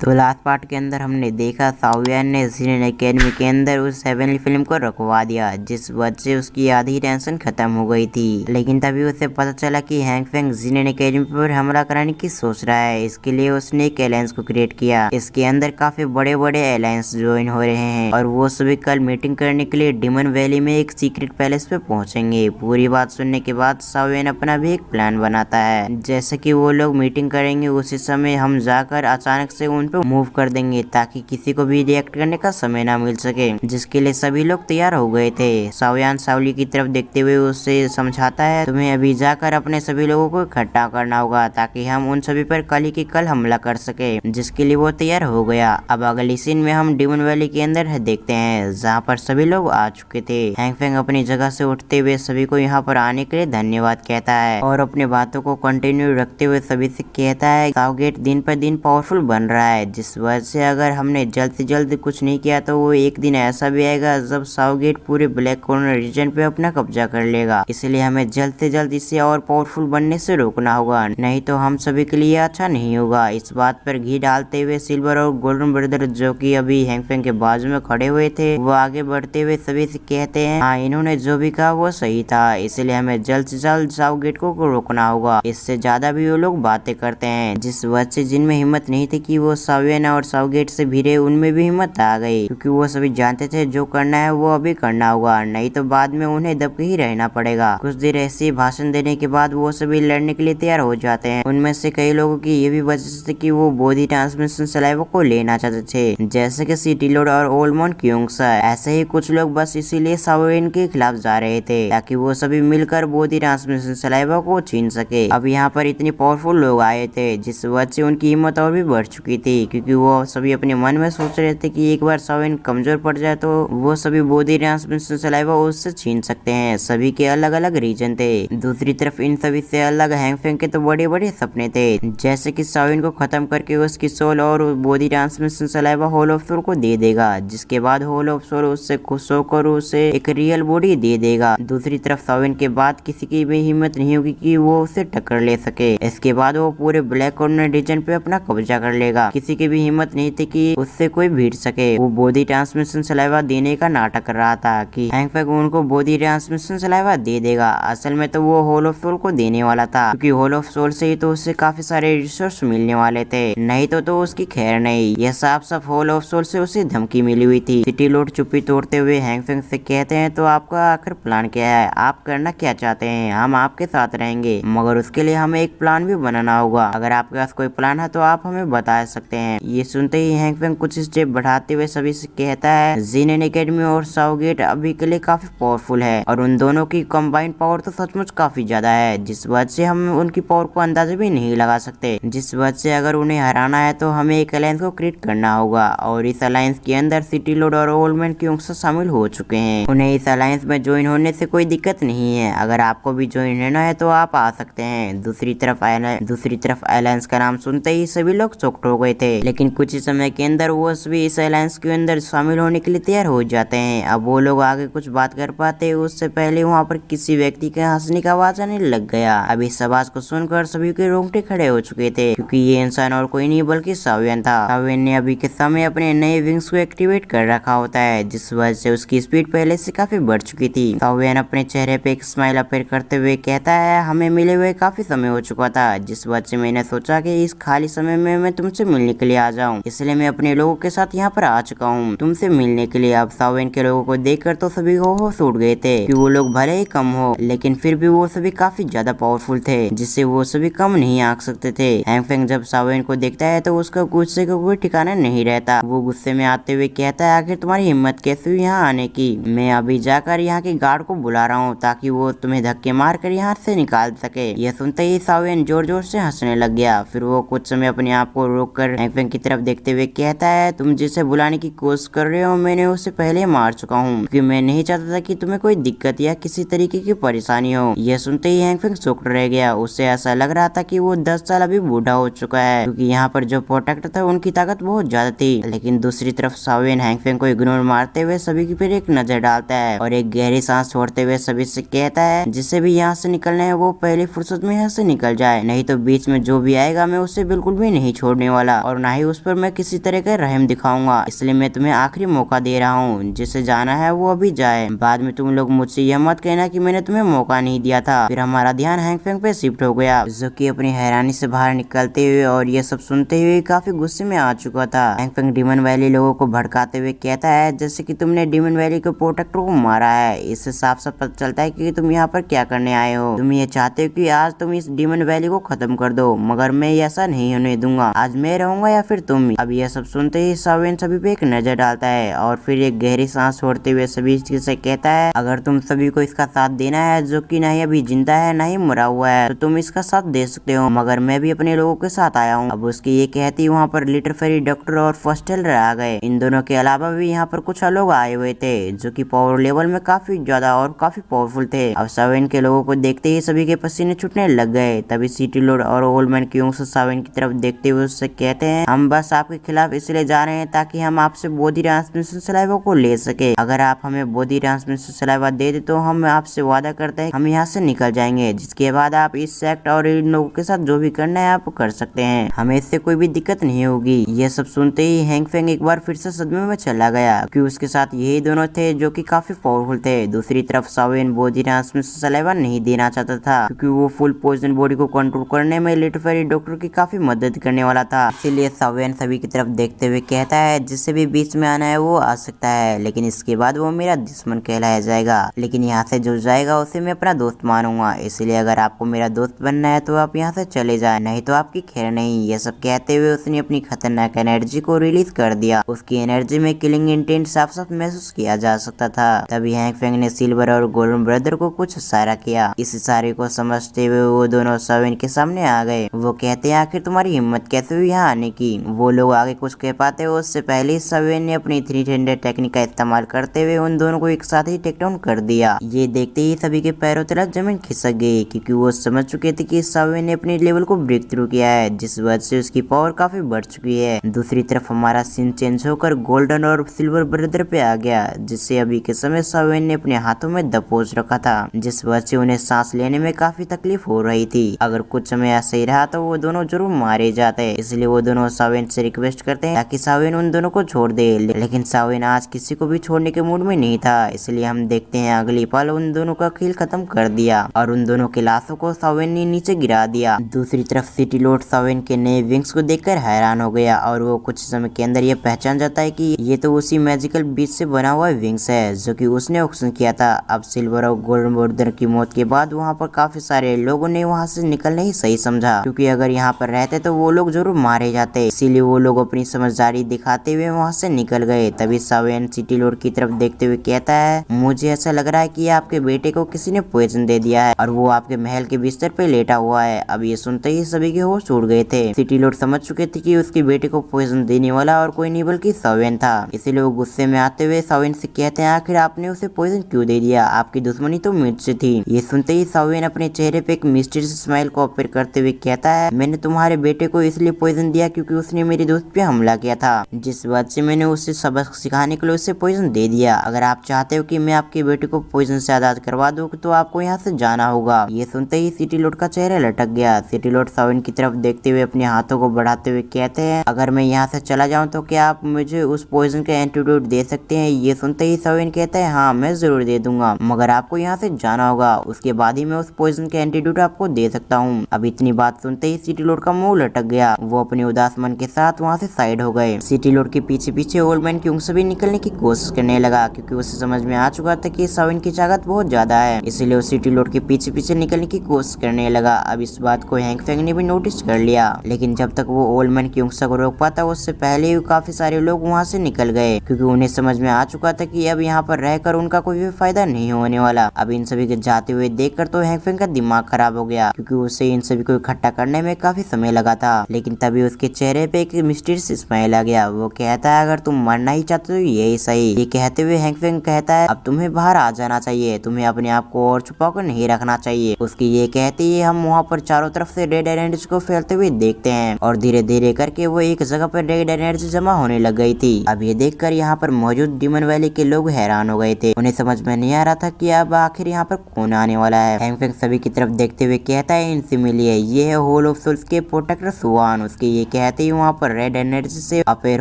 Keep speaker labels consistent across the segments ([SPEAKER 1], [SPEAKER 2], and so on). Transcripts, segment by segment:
[SPEAKER 1] तो last part के अंदर हमने देखा सावियन ने जिनेन एकेडमी के अंदर उस हेवनली फिल्म को रखवा दिया, जिस वजह से उसकी आधी टेंशन खत्म हो गई थी। लेकिन तभी उसे पता चला कि हैंग फेंग जिनेन एकेडमी पर हमला कराने की सोच रहा है। इसके लिए उसने एक अलायंस को क्रिएट किया। इसके अंदर काफी बड़े बड़े अलायंस ज्वाइन हो रहे हैं और वो सभी कल मीटिंग करने के लिए डिमन वैली में एक सीक्रेट पैलेस पे पहुंचेंगे। पूरी बात सुनने के बाद सावियन अपना भी एक प्लान बनाता है। जैसे कि वो लोग मीटिंग करेंगे उसी समय हम जाकर अचानक से उन पे मूव कर देंगे ताकि किसी को भी रिएक्ट करने का समय ना मिल सके, जिसके लिए सभी लोग तैयार हो गए थे। सावियन सावली की तरफ देखते हुए उससे समझाता है, तुम्हें अभी जाकर अपने सभी लोगों को इकट्ठा करना होगा ताकि हम उन सभी पर कल ही की कल हमला कर सके, जिसके लिए वो तैयार हो गया। अब अगली सीन में हम डिमन वैली के अंदर देखते हैं जहाँ पर सभी लोग आ चुके थे। हैंग फेंग अपनी जगह से उठते हुए सभी को यहाँ पर आने के लिए धन्यवाद कहता है और अपने बातों को कंटिन्यू रखते हुए सभी से कहता है, साउगेट दिन पर दिन पावरफुल बन रहा है, जिस वजह से अगर हमने जल्द से जल्द कुछ नहीं किया तो वो एक दिन ऐसा भी आएगा जब साउगेट पूरे ब्लैक कॉर्नर रीजन पे अपना कब्जा कर लेगा। इसलिए हमें जल्द से जल्द इसे और पावरफुल बनने से रोकना होगा, नहीं तो हम सभी के लिए अच्छा नहीं होगा। इस बात पर घी डालते हुए सिल्वर और गोल्डन ब्रदर जो कि अभी हैंग फेंग के बाजू में खड़े हुए थे, वो आगे बढ़ते हुए सभी से कहते हैं, हाँ इन्होंने जो भी कहा वो सही था, इसलिए हमें जल्द से जल्द साउगेट को रोकना होगा। इससे ज्यादा भी वो लोग बातें करते हैं, जिस वजह से जिनमें हिम्मत नहीं थी कि वो सावियन और साउगेट से भिड़े, उनमें भी हिम्मत आ गई, क्योंकि वो सभी जानते थे जो करना है वो अभी करना होगा, नहीं तो बाद में उन्हें दबके ही रहना पड़ेगा। कुछ देर ऐसे भाषण देने के बाद वो सभी लड़ने के लिए तैयार हो जाते हैं। उनमें से कई लोगों की ये भी वजह थी कि वो बॉडी ट्रांसमिशन सलाइवा को लेना चाहते थे, जैसे कि सिटी लॉर्ड और ओल्डमॉन क्यूंगसा। ऐसे ही कुछ लोग बस इसीलिए सावियन के खिलाफ जा रहे थे ताकि वो सभी मिलकर बॉडी ट्रांसमिशन सलाइवा को छीन सके। अब यहाँ पर इतने पावरफुल लोग आए थे जिस वजह से उनकी हिम्मत और भी बढ़ चुकी थी, क्योंकि वो सभी अपने मन में सोच रहे थे कि एक बार सावियन कमजोर पड़ जाए तो वो सभी बॉडी ट्रांसमिशन सलाइवा उससे छीन सकते हैं। सभी के अलग अलग रीजन थे। दूसरी तरफ इन सभी से अलग हैंग फेंग के तो बड़े बड़े सपने थे, जैसे कि सावियन को खत्म करके उसकी सोल और body transmission saliva whole of soul को दे देगा, जिसके बाद होल ऑफ सोल उससे खुश होकर उसे एक रियल बॉडी दे देगा। दूसरी तरफ सावियन के बाद किसी की भी हिम्मत नहीं होगी कि वो उसे टक्कर ले सके। इसके बाद वो पूरे ब्लैक कॉर्नर रीजन पे अपना कब्जा कर लेगा। किसी की भी हिम्मत नहीं थी कि उससे कोई भीड़ सके। वो बॉडी ट्रांसमिशन सलाइवा देने का नाटक कर रहा था कि हैंग फेंग उनको बॉडी ट्रांसमिशन सलाइवा दे देगा। असल में तो वो होल ऑफ सोल को देने वाला था, क्योंकि होल ऑफ सोल से ही तो उससे काफी सारे रिसोर्स मिलने वाले थे, नहीं तो उसकी खैर नहीं। यह साफ साफ होल ऑफ सोल से उसे धमकी मिली हुई थी। सिटी लॉर्ड चुप्पी तोड़ते हुए हैंग फेंग से कहते हैं, तो आपका आखिर प्लान क्या है? आप करना क्या चाहते हैं? हम आपके साथ रहेंगे, मगर उसके लिए हमें एक प्लान भी बनाना होगा। अगर आपके पास कोई प्लान है तो आप हमें बता सकते हैं। ये सुनते ही हैंग फेंग कुछ स्टेप बढ़ाते हुए सभी से कहता है, जिनेन एकेडमी और साउगेट अभी के लिए काफी पावरफुल है और उन दोनों की कंबाइंड पावर तो सचमुच काफी ज्यादा है, जिस वजह से हम उनकी पावर को अंदाजा भी नहीं लगा सकते। जिस वजह से अगर उन्हें हराना है तो हमें एक अलायंस को क्रिएट करना होगा और इस अलायंस के अंदर सिटी लॉर्ड और ओल्डमैन क्यूंगसा शामिल हो चुके हैं। उन्हें इस अलायंस में ज्वाइन होने से कोई दिक्कत नहीं है। अगर आपको भी ज्वाइन होना है तो आप आ सकते हैं। दूसरी तरफ अलायंस का नाम सुनते ही सभी लोग चौंक हो गए थे, लेकिन कुछ ही समय के अंदर वो सभी इस अलायंस के अंदर शामिल होने के लिए तैयार हो जाते हैं। अब वो लोग आगे कुछ बात कर पाते उससे पहले वहाँ पर किसी व्यक्ति के हंसने का आवाज आने लग गया। अब इस आवाज को सुनकर सभी के रोंगटे खड़े हो चुके थे, क्योंकि ये इंसान और कोई नहीं बल्कि सावियन था। सावियन ने अभी के समय अपने नए विंग्स को एक्टिवेट कर रखा होता है, जिस वजह से उसकी स्पीड पहले से काफी बढ़ चुकी थी। सावियन अपने चेहरे पे एक स्माइल अपेयर करते हुए कहता है, हमें मिले हुए काफी समय हो चुका था, जिस वजह से मैंने सोचा कि इस खाली समय में मैं तुमसे मिलने के लिए आ जाऊं, इसलिए मैं अपने लोगों के साथ यहाँ पर आ चुका हूँ तुमसे मिलने के लिए। अब सावियन के लोगों को देखकर तो सभी होश उड़ गए थे कि वो लोग भले ही कम हो, लेकिन फिर भी वो सभी काफी ज्यादा पावरफुल थे, जिससे वो सभी कम नहीं आंक सकते थे। हैंग फेंग जब सावियन को देखता है तो उसका गुस्से का कोई ठिकाना नहीं रहता। वो गुस्से में आते हुए कहता है, आखिर तुम्हारी हिम्मत कैसे हुई यहाँ आने की? मैं अभी जाकर यहाँ के गार्ड को बुला रहा हूँ ताकि वो तुम्हें धक्के मार कर यहाँ से निकाल सके। यह सुनते ही सावियन जोर जोर से हंसने लग गया। फिर वो कुछ समय अपने आप को रोक कर हैंग फेंग की तरफ देखते हुए कहता है, तुम जिसे बुलाने की कोशिश कर रहे हो मैंने उसे पहले मार चुका हूँ, क्योंकि मैं नहीं चाहता था कि तुम्हें कोई दिक्कत या किसी तरीके की परेशानी हो। यह सुनते ही हैंग फेंग चुप रह गया। उसे ऐसा लग रहा था कि वो 10 साल अभी बूढ़ा हो चुका है, क्योंकि यहाँ पर जो प्रोटेक्टर था उनकी ताकत बहुत ज्यादा थी। लेकिन दूसरी तरफ सावियन हैंग फेंग को इग्नोर मारते हुए सभी की फिर एक नजर डालता है और एक गहरी सांस छोड़ते हुए सभी से कहता है, जिसे भी यहाँ से निकलना है वो पहली फुर्सत में यहाँ से निकल जाए, नहीं तो बीच में जो भी आएगा मैं उसे बिल्कुल भी नहीं छोड़ने वाला और ना ही उस पर मैं किसी तरह का रहम दिखाऊंगा, इसलिए मैं तुम्हें आखिरी मौका दे रहा हूँ, जिसे जाना है वो अभी जाए। बाद में तुम लोग मुझसे यह मत कहना कि मैंने तुम्हें मौका नहीं दिया था। फिर हमारा ध्यान हैंगफेंग पे शिफ्ट हो गया, जो कि अपनी हैरानी से बाहर निकलते हुए और ये सब सुनते हुए काफी गुस्से में आ चुका था। हैंगफेंग डीमन वैली लोगों को भड़काते हुए कहता है जैसे कि तुमने डीमन वैली के प्रोटेक्टर को मारा है। इससे साफ साफ पता चलता है कि तुम यहाँ पर क्या करने आए हो। तुम ये चाहते हो कि आज तुम इस डीमन वैली को खत्म कर दो, मगर मैं ऐसा नहीं होने दूंगा। आज मैं रहूंगा या फिर तुम। अब यह सब सुनते ही सावेन सभी पे एक नजर डालता है और फिर एक गहरी सांस छोड़ते हुए सभी से कहता है अगर तुम सभी को इसका साथ देना है, जो कि ना ही अभी जिंदा है ना ही मरा हुआ है, तो तुम इसका साथ दे सकते हो, मगर मैं भी अपने लोगों के साथ आया हूँ। अब उसकी ये कहती वहाँ पर लिटिल फेरी डॉक्टर और फर्स्ट हेल्डर आ गए। इन दोनों के अलावा भी यहाँ पर कुछ लोग आए हुए थे जो कि पावर लेवल में काफी ज्यादा और काफी पावरफुल थे। अब सावेन के लोगों को देखते ही सभी के पसीने छूटने लग गए। तभी सिटी लॉर्ड और ओल्डमैन क्यों से सावेन की तरफ देखते हुए उससे कहते हैं हम बस आपके खिलाफ इसलिए जा रहे हैं ताकि हम आपसे बॉडी ट्रांसमिशन सलाइवा को ले सके। अगर आप हमें बॉडी ट्रांसमिशन सलाइवा दे दे तो हम आपसे वादा करते हैं हम यहाँ से निकल जाएंगे, जिसके बाद आप इस सेक्ट और इन लोगों के साथ जो भी करना है आप कर सकते हैं, हमें इससे कोई भी दिक्कत नहीं होगी। ये सब सुनते ही हैंगफेंग एक बार फिर से सदमे में चला गया, क्योंकि उसके साथ यही दोनों थे जो कि काफी पावरफुल थे। दूसरी तरफ सावेन बॉडी ट्रांसमिशन सलाइवा नहीं देना चाहता था, क्योंकि वो फुल पॉइजन बॉडी को कंट्रोल करने में लिटिल फेरी डॉक्टर की काफी मदद करने वाला था। इसीलिए सावेन सभी की तरफ देखते हुए कहता है जिससे भी बीच में आना है वो आ सकता है, लेकिन इसके बाद वो मेरा दुश्मन कहलाया जाएगा। लेकिन यहाँ से जो जाएगा उसे मैं अपना दोस्त मानूंगा, इसलिए अगर आपको मेरा दोस्त बनना है तो आप यहाँ से चले जाए, नहीं तो आपकी खैर नहीं। ये सब कहते हुए उसने अपनी खतरनाक एनर्जी को रिलीज कर दिया। उसकी एनर्जी में किलिंग इंटेंट साफ साफ महसूस किया जा सकता था। तभी हैंगफेंग ने सिल्वर और गोल्डन ब्रदर को कुछ इशारा किया। इस इशारे को समझते हुए वो दोनों सावेन के सामने आ गए। वो कहते हैं आखिर तुम्हारी हिम्मत कैसे हुई यहाँ आने की। वो लोग आगे कुछ कह पाते उससे पहले सावेन ने अपनी 300 टेक्निक का इस्तेमाल करते हुए उन दोनों को एक साथ ही टेक डाउन कर दिया। ये देखते ही सभी के पैरों तले जमीन खिसक गई, क्योंकि वो समझ चुके थे कि सावेन ने अपने लेवल को ब्रेक थ्रू किया है, जिस वजह से उसकी पावर काफी बढ़ चुकी है। दूसरी तरफ हमारा सीन चेंज होकर गोल्डन और सिल्वर ब्रदर पे आ गया, जिससे अभी के समय सावेन ने अपने हाथों में दबोच रखा था, जिस वजह से उन्हें सांस लेने में काफी तकलीफ हो रही थी। अगर कुछ समय ऐसा ही रहा तो वो दोनों जरूर मारे जाते, इसलिए वो दोनों सावेन से रिक्वेस्ट करते हैं ताकि सावेन उन दोनों को छोड़ दे। लेकिन सावेन आज किसी को भी छोड़ने के मूड में नहीं था, इसलिए हम देखते हैं अगली पल उन दोनों का खेल खत्म कर दिया और उन दोनों की लाशों को सावेन ने नीचे गिरा दिया। दूसरी तरफ सिटी लॉर्ड सावेन के नए विंग्स को देखकर हैरान हो गया और वो कुछ समय के अंदर ये पहचान जाता है कि ये तो उसी मैजिकल बीच से बना हुआ विंग्स है जो कि उसने ऑक्शन किया था। अब सिल्वर और गोल्डन ब्रदर की मौत के बाद वहाँ पर काफी सारे लोगों ने वहाँ से निकलना ही सही समझा, क्योंकि अगर यहाँ पर रहते तो वो लोग जरूर मारे जाते। इसीलिए वो लोग अपनी समझदारी दिखाते हुए वहाँ से निकल गए। तभी सावेन सिटी लॉर्ड की तरफ देखते हुए कहता है मुझे ऐसा लग रहा है कि आपके बेटे को किसी ने पॉइजन दे दिया है और वो आपके महल के बिस्तर पे लेटा हुआ है। अब ये सुनते ही सभी के होश उड़ गए थे। सिटी लॉर्ड समझ चुके थे कि उसके बेटे को पॉइजन देने वाला और कोई नहीं बल्कि सावेन था। इसीलिए वो गुस्से में आते हुए सावेन से कहते हैं आखिर आपने उसे पॉइजन क्यों दे दिया, आपकी दुश्मनी तो मुझसे थी। ये सुनते ही सावेन अपने चेहरे पे एक मिस्टीरियस स्माइल को अपेयर करते हुए कहता है मैंने तुम्हारे बेटे को इसलिए पॉइजन दिया क्योंकि उसने मेरे दोस्त पे हमला किया था, जिस बात से मैंने उसे सबक सिखाने के लिए उसे पॉइजन दे दिया। अगर आप चाहते हो कि मैं आपके बेटे को पॉइजन से आजाद करवा दूं तो आपको यहाँ से जाना होगा। ये सुनते ही सिटी लॉर्ड का चेहरा लटक गया। सिटी लॉर्ड सावेन की तरफ देखते हुए अपने हाथों को बढ़ाते हुए कहते हैं अगर मैं यहाँ से चला जाऊँ तो क्या आप मुझे उस पॉइजन का एंटीडोट दे सकते हैं। ये सुनते ही सावेन कहता है हाँ मैं जरूर दे दूंगा, मगर आपको यहाँ से जाना होगा, उसके बाद ही मैं उस पॉइजन का एंटीडोट आपको दे सकता हूँ। अब इतनी बात सुनते ही सिटी लॉर्ड का मुंह लटक गया। वो अपने उदास मन के साथ वहाँ से साइड हो गए। सिटी लॉर्ड के पीछे पीछे ओल्डमैन क्यों से भी निकलने की कोशिश करने लगा, क्योंकि उसे समझ में आ चुका था कि सावेन की ताकत बहुत ज्यादा है, इसलिए वो सिटी लॉर्ड के पीछे पीछे निकलने की कोशिश करने लगा। अब इस बात को हैंगफेंग ने भी नोटिस कर लिया, लेकिन जब तक वो ओल्डमैन क्योंसा को रोक पाता उससे पहले ही काफी सारे लोग वहाँ से निकल गए, क्योंकि उन्हें समझ में आ चुका था कि अब यहाँ पर रहकर उनका कोई भी फायदा नहीं होने वाला। अब इन सभी के जाते हुए देखकर तो हैंगफेंग का दिमाग खराब हो गया, क्योंकि उसे इन सभी को इकट्ठा करने में काफी समय लगा था। लेकिन तभी उसके चेहरे पे एक मिस्टीरियस स्माइल आ गया। वो कहता है अगर तुम मरना ही चाहते हो यही सही। ये कहते हुए हैंगफेंग कहता है अब तुम्हें बाहर आ जाना चाहिए, तुम्हें अपने आप को और छुपा कर नहीं रखना चाहिए। उसकी ये कहते ही हम वहाँ पर चारों तरफ से रेड एनर्जी को फैलते हुए देखते हैं और धीरे धीरे करके वो एक जगह पर रेड एनर्जी जमा होने लग गई थी। अब ये देखकर यहाँ पर मौजूद डीमन वैली के लोग हैरान हो गए थे। उन्हें समझ में नहीं आ रहा था कि अब आखिर यहाँ पर कौन आने वाला है। हैंगफेंग सभी की तरफ देखते हुए कहता है इनसे मिलिए, ये है होल ऑफ सोल्स के प्रोटेक्टर सुवान। उसके ये कहते ही वहाँ पर रेड एनर्जी से अपेयर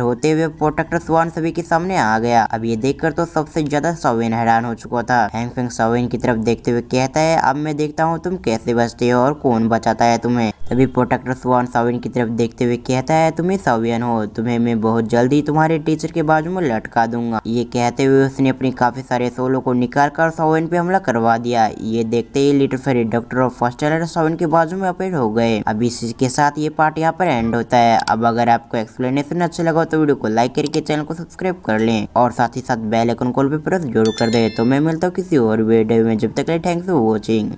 [SPEAKER 1] होते हुए प्रोटेक्टर स्वान सभी के सामने आ गया। अब ये देखकर तो सबसे ज्यादा सावियन हैरान हो चुका था। हैंग फेंग सावियन की तरफ देखते हुए कहता है, अब मैं देखता हूँ तुम कैसे बचते हो और कौन बचाता है तुम्हें। तभी प्रोटेक्टर स्वान सावियन की तरफ देखते हुए कहता है, तुम ही सावियन हो, तुम्हें मैं बहुत जल्दी तुम्हारे टीचर के बाजू में लटका दूंगा। ये कहते हुए उसने अपनी काफी सारे सोलो को निकाल कर सावियन पे हमला करवा दिया। ये देखते ही लिटिल फेरी डॉक्टर और फर्स्ट एलर सावियन के बाजू में अपेयर हो गए। अब इसी के साथ ये पार्ट यहाँ पर एंड होता है। अब अगर आपको एक्सप्लेनेशन अच्छा लगा तो वीडियो को लाइक करके चैनल को सब्सक्राइब कर लें और साथ ही साथ बेल आइकन कॉल पे प्रेस जरूर कर दे। तो मैं मिलता हूँ किसी और वीडियो में, जब तक के लिए थैंक्स फॉर वॉचिंग।